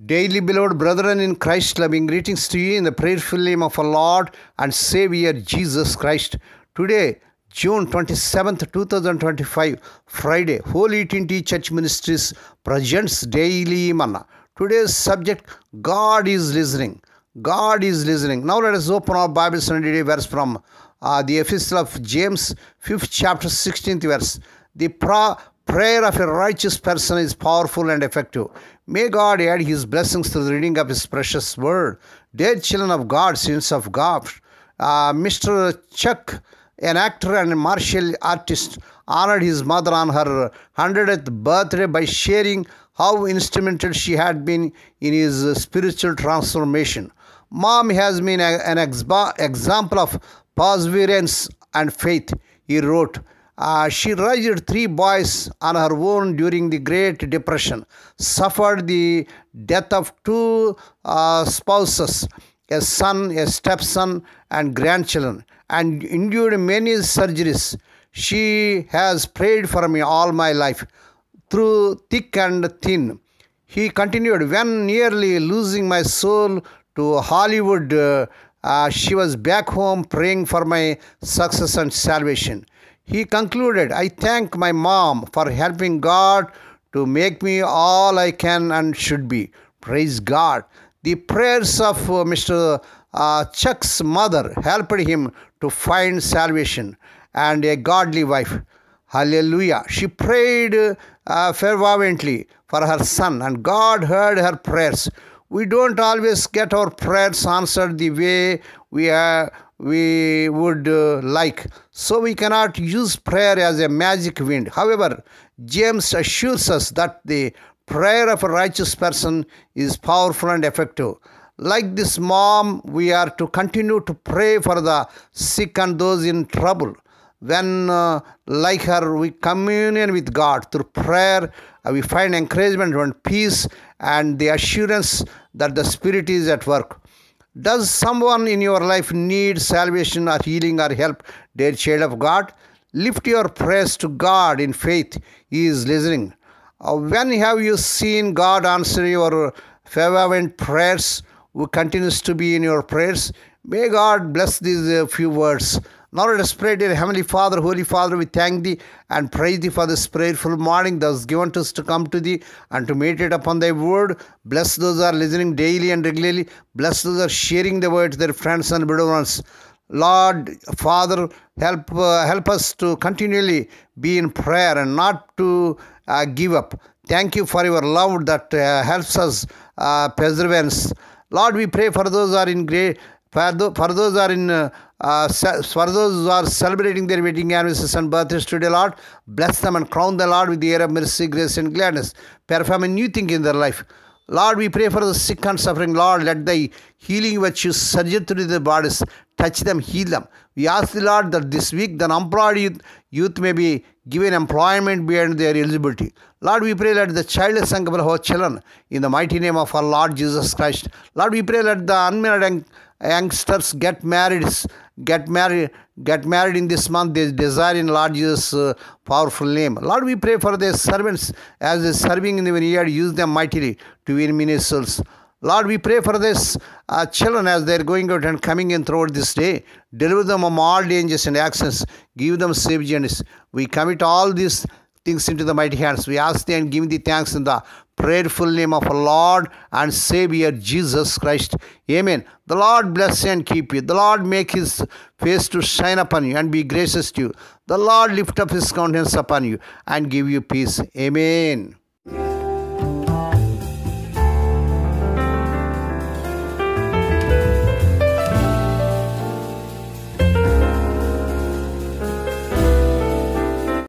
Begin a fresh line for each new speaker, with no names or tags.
Daily beloved brethren in Christ, loving greetings to you in the prayerful name of our Lord and Savior Jesus Christ. Today, June 27th, 2025, Friday, Holy Trinity Church Ministries presents Daily Manna. Today's subject, God is listening. God is listening. Now let us open our Bibles and read a verse from the Epistle of James, 5th chapter, 16th verse. The prayer of a righteous person is powerful and effective. May God add His blessings to the reading of His precious word. Dear children of God, saints of God, Mr. Chuck, an actor and martial artist, honored his mother on her 100th birthday by sharing how instrumental she had been in his spiritual transformation. Mom has been an example of perseverance and faith, he wrote. She raised 3 boys on her own during the Great Depression, suffered the death of 2 spouses, a son, a stepson, and grandchildren, and endured many surgeries. She has prayed for me all my life, through thick and thin. He continued, when nearly losing my soul to Hollywood, she was back home praying for my success and salvation. He concluded, I thank my mom for helping God to make me all I can and should be. Praise God. The prayers of Mr. Chuck's mother helped him to find salvation and a godly wife. Hallelujah. She prayed fervently for her son, and God heard her prayers. We don't always get our prayers answered the way we would like. So we cannot use prayer as a magic wind. However, James assures us that the prayer of a righteous person is powerful and effective. Like this mom, we are to continue to pray for the sick and those in trouble. When, like her, we commune with God through prayer, we find encouragement and peace and the assurance that the Spirit is at work. Does someone in your life need salvation or healing or help, dear child of God? Lift your prayers to God in faith. He is listening. When have you seen God answer your fervent prayers? Who continues to be in your prayers? May God bless these few words. Now let us pray. Dear Heavenly Father, Holy Father, we thank Thee and praise Thee for this prayerful morning thus given to us to come to Thee and to meditate upon Thy word. Bless those who are listening daily and regularly. Bless those who are sharing the word to their friends and beloved ones. Lord, Father, help us to continually be in prayer and not to give up. Thank You for Your love that helps us perseverance. Lord, we pray for those who are in great, for those who are celebrating their wedding anniversaries and birthdays today, Lord, bless them and crown them, Lord, with the air of mercy, grace, and gladness. Perform a new thing in their life. Lord, we pray for the sick and suffering. Lord, let Thy healing virtue surge through their bodies. Touch them, heal them. We ask the Lord that this week the unemployed youth may be given employment beyond their eligibility. Lord, we pray let the childless and our children in the mighty name of our Lord Jesus Christ. Lord, we pray let the unmarried youngsters get married in this month. They desire in Lord Jesus' powerful name. Lord, we pray for their servants as they serving in the vineyard. Use them mightily to win many souls. Lord, we pray for this children as they are going out and coming in throughout this day. Deliver them from all dangers and accidents. Give them safe journeys. We commit all these things into the mighty hands. We ask Thee and give Thee thanks in the prayerful name of our Lord and Savior Jesus Christ. Amen. The Lord bless you and keep you. The Lord make His face to shine upon you and be gracious to you. The Lord lift up His countenance upon you and give you peace. Amen.